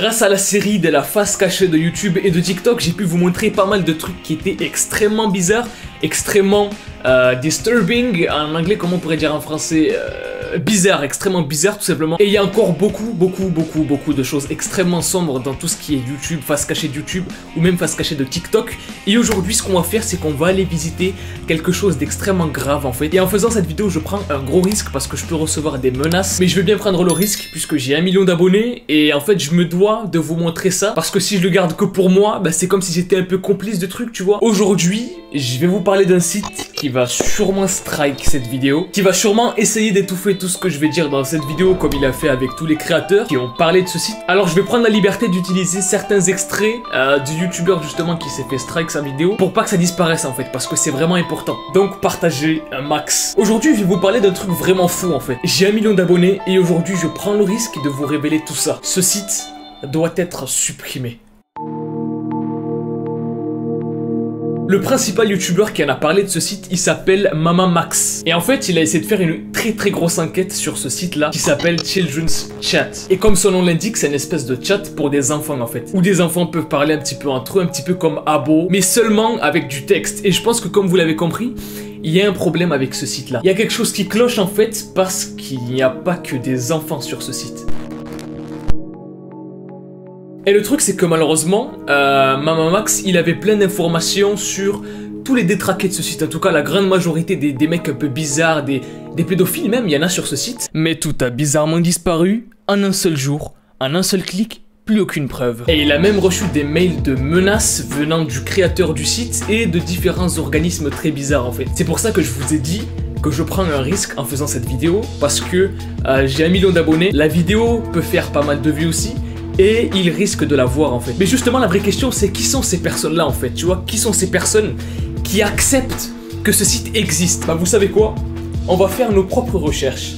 Grâce à la série de la face cachée de YouTube et de TikTok, j'ai pu vous montrer pas mal de trucs qui étaient extrêmement bizarres, extrêmement disturbing, en anglais comment on pourrait dire en français, bizarre, extrêmement bizarre tout simplement. Et il y a encore beaucoup de choses extrêmement sombres dans tout ce qui est YouTube, face cachée de YouTube ou même face cachée de TikTok. Et aujourd'hui ce qu'on va faire c'est qu'on va aller visiter quelque chose d'extrêmement grave en fait. Et en faisant cette vidéo je prends un gros risque parce que je peux recevoir des menaces, mais je vais bien prendre le risque puisque j'ai 1 million d'abonnés et en fait je me dois de vous montrer ça parce que si je le garde que pour moi, bah, c'est comme si j'étais un peu complice de trucs tu vois. Aujourd'hui je vais vous parler d'un site qui va sûrement strike cette vidéo, qui va sûrement essayer d'étouffer tout ce que je vais dire dans cette vidéo comme il a fait avec tous les créateurs qui ont parlé de ce site. Alors je vais prendre la liberté d'utiliser certains extraits du youtubeur justement qui s'est fait strike sa vidéo pour pas que ça disparaisse en fait parce que c'est vraiment important. Donc partagez un max. Aujourd'hui je vais vous parler d'un truc vraiment fou en fait. J'ai 1 million d'abonnés et aujourd'hui je prends le risque de vous révéler tout ça. Ce site doit être supprimé. Le principal youtubeur qui en a parlé de ce site, il s'appelle Mama Max. Et en fait, il a essayé de faire une très grosse enquête sur ce site-là qui s'appelle Children's Chat. Et comme son nom l'indique, c'est une espèce de chat pour des enfants en fait. Où des enfants peuvent parler un petit peu entre eux, un petit peu comme Abo, mais seulement avec du texte. Et je pense que comme vous l'avez compris, il y a un problème avec ce site-là. Il y a quelque chose qui cloche en fait parce qu'il n'y a pas que des enfants sur ce site. Et le truc c'est que malheureusement, Mama Max il avait plein d'informations sur tous les détraqués de ce site. En tout cas la grande majorité des mecs un peu bizarres, des pédophiles même, il y en a sur ce site. Mais tout a bizarrement disparu en un seul jour, en un seul clic, plus aucune preuve. Et il a même reçu des mails de menaces venant du créateur du site et de différents organismes très bizarres en fait. C'est pour ça que je vous ai dit que je prends un risque en faisant cette vidéo parce que j'ai 1 million d'abonnés, la vidéo peut faire pas mal de vues aussi. Et il risque de la voir en fait. Mais justement la vraie question c'est qui sont ces personnes là en fait. Tu vois, qui sont ces personnes qui acceptent que ce site existe? Bah vous savez quoi? On va faire nos propres recherches.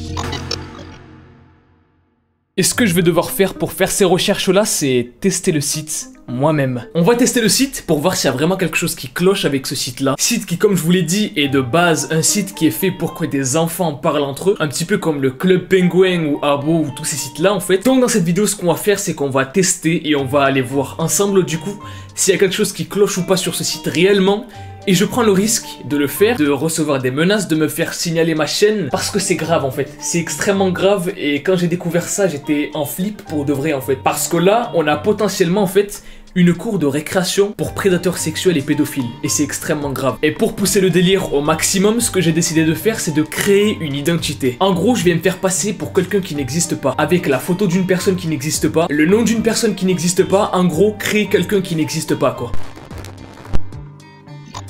Et ce que je vais devoir faire pour faire ces recherches là, c'est tester le site moi-même. On va tester le site pour voir s'il y a vraiment quelque chose qui cloche avec ce site là. Site qui, comme je vous l'ai dit, est de base un site qui est fait pour que des enfants parlent entre eux, un petit peu comme le Club Penguin ou Abo ou tous ces sites là en fait. Donc dans cette vidéo ce qu'on va faire c'est qu'on va tester et on va aller voir ensemble du coup s'il y a quelque chose qui cloche ou pas sur ce site réellement. Et je prends le risque de le faire, de recevoir des menaces, de me faire signaler ma chaîne, parce que c'est grave en fait. C'est extrêmement grave et quand j'ai découvert ça, j'étais en flip pour de vrai en fait. Parce que là, on a potentiellement en fait une cour de récréation pour prédateurs sexuels et pédophiles. Et c'est extrêmement grave. Et pour pousser le délire au maximum, ce que j'ai décidé de faire, c'est de créer une identité. En gros, je vais me faire passer pour quelqu'un qui n'existe pas. Avec la photo d'une personne qui n'existe pas, le nom d'une personne qui n'existe pas. En gros, créer quelqu'un qui n'existe pas quoi.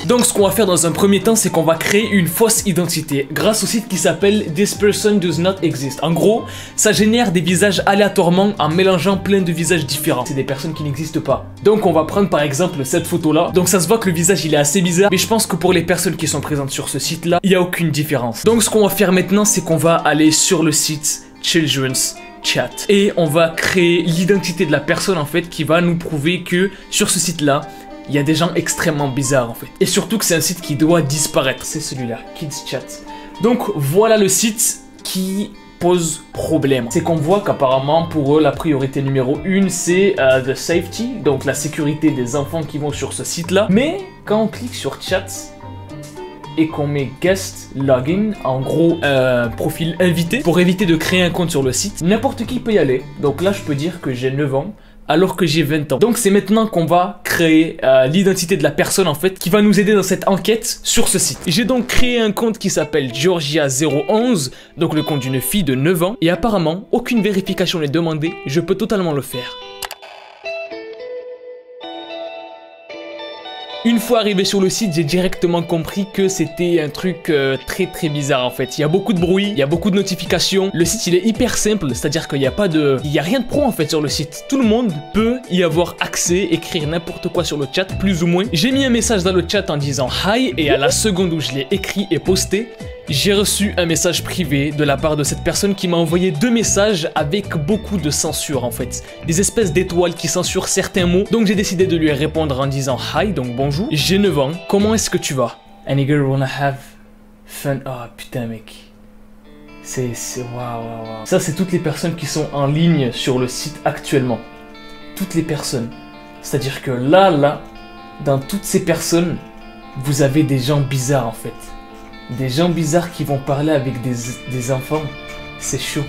Donc ce qu'on va faire dans un premier temps, c'est qu'on va créer une fausse identité grâce au site qui s'appelle This Person Does Not Exist. En gros, ça génère des visages aléatoirement en mélangeant plein de visages différents. C'est des personnes qui n'existent pas. Donc on va prendre par exemple cette photo là. Donc ça se voit que le visage il est assez bizarre, mais je pense que pour les personnes qui sont présentes sur ce site là, il n'y a aucune différence. Donc ce qu'on va faire maintenant, c'est qu'on va aller sur le site Children's Chat et on va créer l'identité de la personne en fait qui va nous prouver que sur ce site là, il y a des gens extrêmement bizarres en fait. Et surtout que c'est un site qui doit disparaître. C'est celui-là, Kids Chat. Donc voilà le site qui pose problème. C'est qu'on voit qu'apparemment pour eux la priorité numéro 1 c'est the safety, donc la sécurité des enfants qui vont sur ce site là. Mais quand on clique sur chat et qu'on met guest login, en gros un profil invité, pour éviter de créer un compte sur le site, n'importe qui peut y aller. Donc là je peux dire que j'ai 9 ans. Alors que j'ai 20 ans. Donc c'est maintenant qu'on va créer l'identité de la personne en fait qui va nous aider dans cette enquête sur ce site. J'ai donc créé un compte qui s'appelle Georgia011, donc le compte d'une fille de 9 ans. Et apparemment, aucune vérification n'est demandée, je peux totalement le faire. Une fois arrivé sur le site, j'ai directement compris que c'était un truc très bizarre en fait. Il y a beaucoup de bruit, il y a beaucoup de notifications. Le site il est hyper simple, c'est-à-dire qu'il n'y a pas de... Il n'y a rien de pro en fait sur le site. Tout le monde peut y avoir accès, écrire n'importe quoi sur le chat, plus ou moins. J'ai mis un message dans le chat en disant hi et à la seconde où je l'ai écrit et posté, j'ai reçu un message privé de la part de cette personne qui m'a envoyé 2 messages avec beaucoup de censure en fait. Des espèces d'étoiles qui censurent certains mots. Donc j'ai décidé de lui répondre en disant hi, donc bonjour. J'ai 9 ans, comment est-ce que tu vas? Any girl wanna have fun? Oh putain mec. C'est waouh. Ça c'est toutes les personnes qui sont en ligne sur le site actuellement. toutes les personnes. C'est-à-dire que là, dans toutes ces personnes, vous avez des gens bizarres en fait. Des gens bizarres qui vont parler avec des enfants. C'est chaud.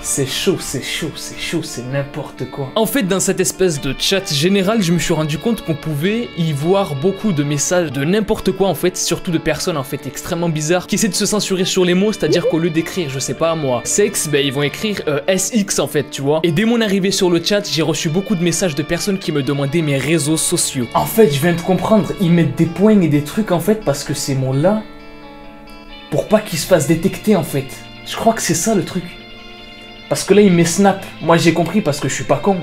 C'est chaud, c'est chaud, c'est chaud, c'est n'importe quoi. En fait, dans cette espèce de chat général, je me suis rendu compte qu'on pouvait y voir beaucoup de messages de n'importe quoi en fait, surtout de personnes en fait extrêmement bizarres qui essaient de se censurer sur les mots, c'est-à-dire qu'au lieu d'écrire, je sais pas moi, sexe, ben ils vont écrire SX en fait, tu vois. Et dès mon arrivée sur le chat, j'ai reçu beaucoup de messages de personnes qui me demandaient mes réseaux sociaux. En fait, je viens de comprendre, ils mettent des points et des trucs en fait parce que ces mots-là, pour pas qu'ils se fassent détecter en fait. Je crois que c'est ça le truc. Parce que là, il met snap. Moi, j'ai compris parce que je suis pas con.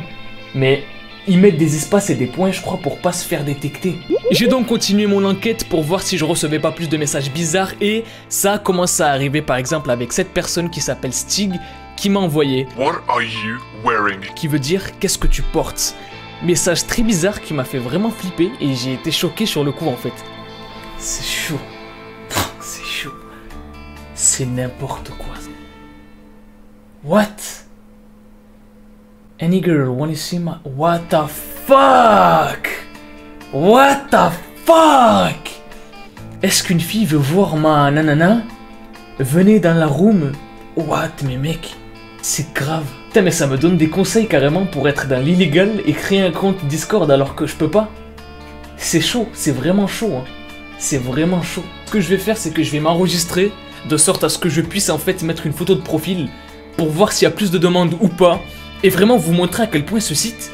Mais ils mettent des espaces et des points, je crois, pour pas se faire détecter. J'ai donc continué mon enquête pour voir si je recevais pas plus de messages bizarres. Et ça a commencé à arriver, par exemple, avec cette personne qui s'appelle Stig, qui m'a envoyé « What are you wearing ?» qui veut dire « Qu'est-ce que tu portes ?» Message très bizarre qui m'a fait vraiment flipper et j'ai été choqué sur le coup, en fait. C'est chaud. C'est chaud. C'est n'importe quoi. What? Any girl wanna see my... What the fuck? What the fuck? Est-ce qu'une fille veut voir ma nanana? Venez dans la room. What, mais mec? C'est grave. Putain, mais ça me donne des conseils carrément pour être dans l'illégal et créer un compte Discord alors que je peux pas. C'est chaud, c'est vraiment chaud. Hein. C'est vraiment chaud. Ce que je vais faire, c'est que je vais m'enregistrer de sorte à ce que je puisse en fait mettre une photo de profil pour voir s'il y a plus de demandes ou pas, et vraiment vous montrer à quel point ce site,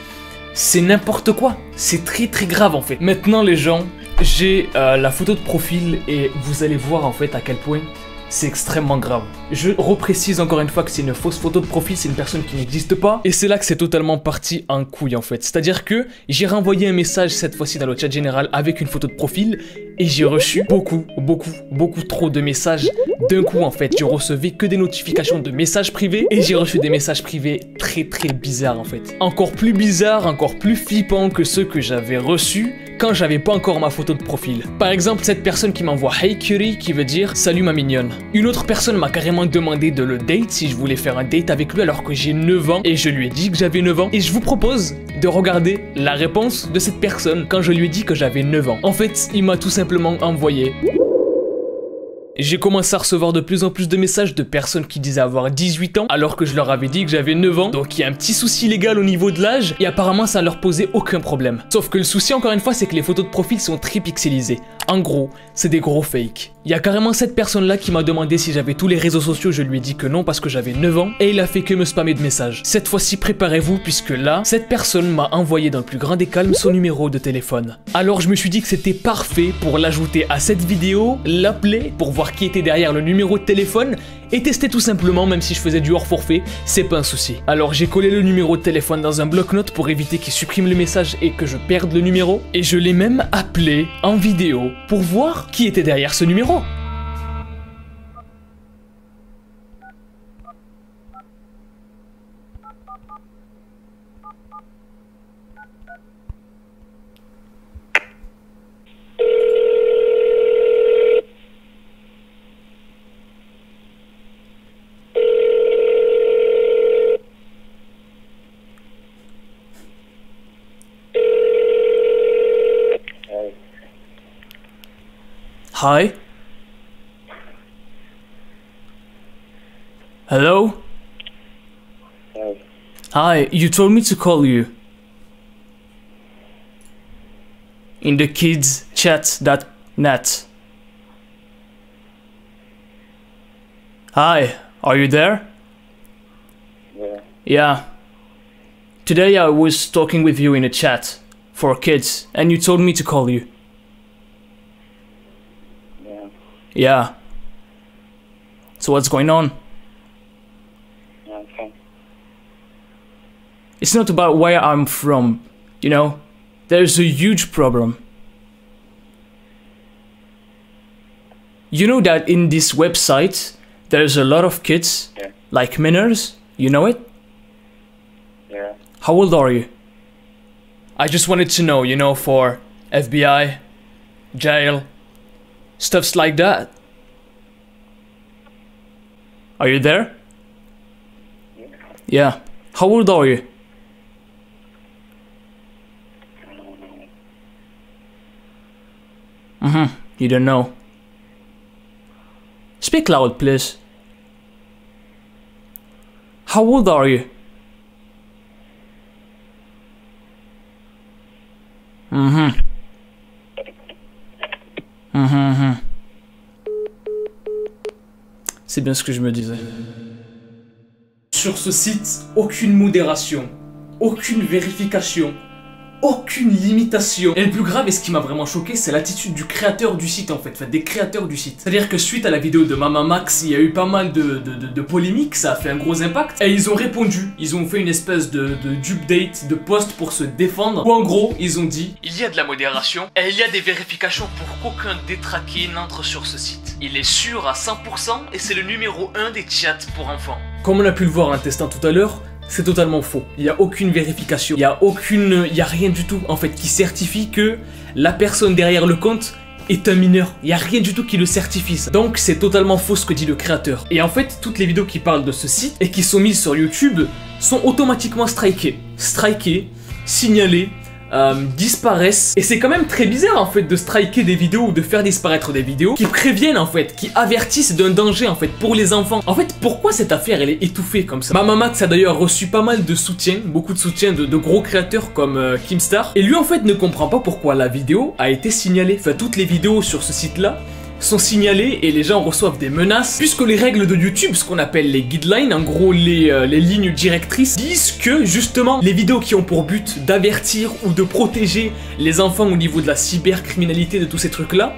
c'est n'importe quoi. C'est très très grave en fait. Maintenant les gens, j'ai la photo de profil et vous allez voir en fait à quel point c'est extrêmement grave. Je reprécise encore une fois que c'est une fausse photo de profil, c'est une personne qui n'existe pas. Et c'est là que c'est totalement parti en couille en fait. C'est-à-dire que j'ai renvoyé un message cette fois-ci dans le chat général avec une photo de profil et j'ai reçu beaucoup trop de messages d'un coup en fait. Je recevais que des notifications de messages privés et j'ai reçu des messages privés très bizarres en fait. Encore plus bizarres, encore plus flippants que ceux que j'avais reçus quand j'avais pas encore ma photo de profil. Par exemple, cette personne qui m'envoie Hey Curie qui veut dire salut ma mignonne. Une autre personne m'a carrément demandé de le date si je voulais faire un date avec lui alors que j'ai 9 ans et je lui ai dit que j'avais 9 ans et je vous propose de regarder la réponse de cette personne quand je lui ai dit que j'avais 9 ans. En fait, il m'a tout simplement envoyé. J'ai commencé à recevoir de plus en plus de messages de personnes qui disaient avoir 18 ans alors que je leur avais dit que j'avais 9 ans. Donc il y a un petit souci légal au niveau de l'âge et apparemment ça ne leur posait aucun problème. Sauf que le souci encore une fois c'est que les photos de profil sont très pixelisées. En gros, c'est des gros fakes. Il y a carrément cette personne là qui m'a demandé si j'avais tous les réseaux sociaux, je lui ai dit que non parce que j'avais 9 ans et il a fait que me spammer de messages. Cette fois-ci préparez-vous puisque là, cette personne m'a envoyé dans le plus grand des calmes son numéro de téléphone. Alors je me suis dit que c'était parfait pour l'ajouter à cette vidéo, l'appeler pour voir qui était derrière le numéro de téléphone et tester tout simplement même si je faisais du hors forfait, c'est pas un souci. Alors j'ai collé le numéro de téléphone dans un bloc-notes pour éviter qu'il supprime le message et que je perde le numéro et je l'ai même appelé en vidéo pour voir qui était derrière ce numéro. Hi? Hello? Hi, you told me to call you. In the kids chat.net. Hi, are you there? Yeah. Yeah. Today I was talking with you in a chat for kids and you told me to call you. Yeah. Yeah. So what's going on? Yeah, I'm fine. It's not about where I'm from, you know? There's a huge problem. You know that in this website, there's a lot of kids, Yeah. like minors, you know it? Yeah. How old are you? I just wanted to know, you know, for FBI, jail, stuffs like that. Are you there? Yeah. Yeah. How old are you? You don't know. Speak loud, please. How old are you? C'est bien ce que je me disais. Sur ce site, aucune modération, aucune vérification, aucune limitation. Et le plus grave et ce qui m'a vraiment choqué, c'est l'attitude du créateur du site en fait, des créateurs du site. C'est-à-dire que suite à la vidéo de Mama Max, il y a eu pas mal de polémiques, ça a fait un gros impact. Et ils ont répondu, ils ont fait une espèce d'update, de post pour se défendre. Où en gros, ils ont dit: il y a de la modération et il y a des vérifications pour qu'aucun détraqué n'entre sur ce site. Il est sûr à 100% et c'est le numéro 1 des chats pour enfants. Comme on a pu le voir en testant tout à l'heure, c'est totalement faux. Il n'y a aucune vérification. Il n'y a rien du tout en fait qui certifie que la personne derrière le compte est un mineur. Il n'y a rien du tout qui le certifie ça. Donc c'est totalement faux ce que dit le créateur. Et en fait, toutes les vidéos qui parlent de ce site et qui sont mises sur YouTube sont automatiquement strikées. Strikées, signalées, disparaissent. Et c'est quand même très bizarre en fait de striker des vidéos ou de faire disparaître des vidéos qui préviennent en fait, qui avertissent d'un danger en fait pour les enfants. En fait, pourquoi cette affaire elle est étouffée comme ça? Mama Max a d'ailleurs reçu pas mal de soutien, beaucoup de soutien de gros créateurs comme Keemstar. Et lui en fait ne comprend pas pourquoi la vidéo a été signalée. Enfin, toutes les vidéos sur ce site là sont signalés et les gens reçoivent des menaces, puisque les règles de YouTube, ce qu'on appelle les guidelines, en gros les lignes directrices, disent que justement les vidéos qui ont pour but d'avertir ou de protéger les enfants au niveau de la cybercriminalité, de tous ces trucs là,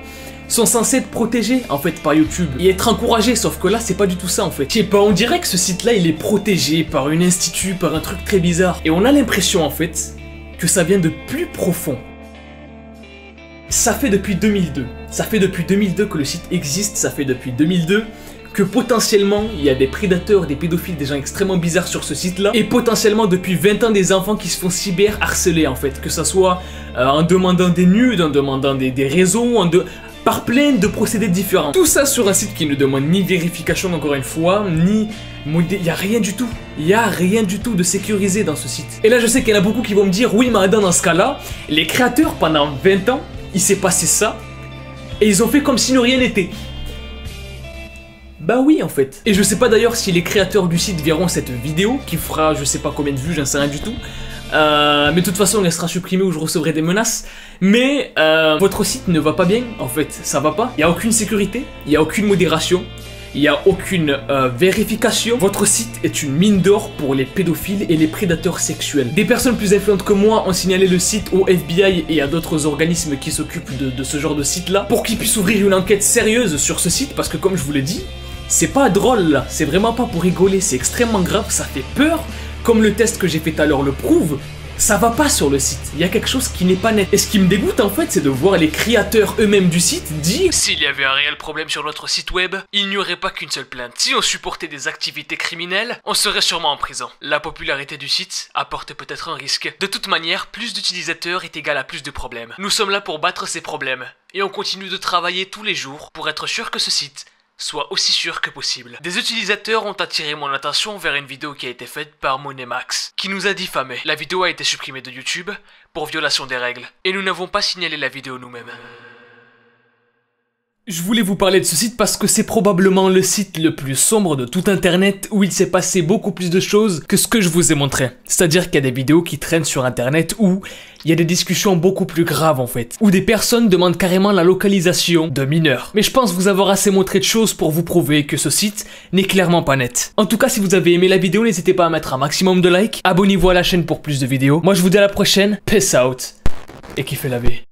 sont censés être protégés en fait par YouTube et être encouragés, sauf que là c'est pas du tout ça en fait. Je sais pas, on dirait que ce site là il est protégé par un institut, par un truc très bizarre, et on a l'impression en fait que ça vient de plus profond. Ça fait depuis 2002. Ça fait depuis 2002 que le site existe, ça fait depuis 2002 que potentiellement il y a des prédateurs, des pédophiles, des gens extrêmement bizarres sur ce site là, et potentiellement depuis 20 ans des enfants qui se font cyber harceler en fait, que ça soit en demandant des nudes, en demandant des réseaux, par plein de procédés différents. Tout ça sur un site qui ne demande ni vérification encore une fois, ni... Il n'y a rien du tout. Il n'y a rien du tout de sécurisé dans ce site. Et là je sais qu'il y en a beaucoup qui vont me dire: oui mais dans ce cas là, les créateurs pendant 20 ans, il s'est passé ça, et ils ont fait comme si de rien n'était. Bah oui en fait. Et je sais pas d'ailleurs si les créateurs du site verront cette vidéo, qui fera je sais pas combien de vues, j'en sais rien du tout. Mais de toute façon elle sera supprimée ou je recevrai des menaces. Mais votre site ne va pas bien en fait, ça va pas. Il n'y a aucune sécurité, il n'y a aucune modération, il n'y a aucune vérification. Votre site est une mine d'or pour les pédophiles et les prédateurs sexuels. Des personnes plus influentes que moi ont signalé le site au FBI et à d'autres organismes qui s'occupent de ce genre de site là, pour qu'ils puissent ouvrir une enquête sérieuse sur ce site, parce que comme je vous l'ai dit, c'est pas drôle là, c'est vraiment pas pour rigoler, c'est extrêmement grave, ça fait peur, comme le test que j'ai fait tout à l'heure le prouve. Ça va pas sur le site, il y a quelque chose qui n'est pas net. Et ce qui me dégoûte en fait, c'est de voir les créateurs eux-mêmes du site dire: s'il y avait un réel problème sur notre site web, il n'y aurait pas qu'une seule plainte. Si on supportait des activités criminelles, on serait sûrement en prison. La popularité du site apporte peut-être un risque. De toute manière, plus d'utilisateurs est égal à plus de problèmes. Nous sommes là pour battre ces problèmes, et on continue de travailler tous les jours pour être sûr que ce site soit aussi sûr que possible. Des utilisateurs ont attiré mon attention vers une vidéo qui a été faite par Monemax, qui nous a diffamé. La vidéo a été supprimée de YouTube pour violation des règles, et nous n'avons pas signalé la vidéo nous-mêmes. Je voulais vous parler de ce site parce que c'est probablement le site le plus sombre de tout internet, où il s'est passé beaucoup plus de choses que ce que je vous ai montré. C'est-à-dire qu'il y a des vidéos qui traînent sur internet où il y a des discussions beaucoup plus graves en fait, où des personnes demandent carrément la localisation de mineurs. Mais je pense vous avoir assez montré de choses pour vous prouver que ce site n'est clairement pas net. En tout cas, si vous avez aimé la vidéo, n'hésitez pas à mettre un maximum de likes, abonnez-vous à la chaîne pour plus de vidéos. Moi je vous dis à la prochaine, peace out, et kiffez la vie.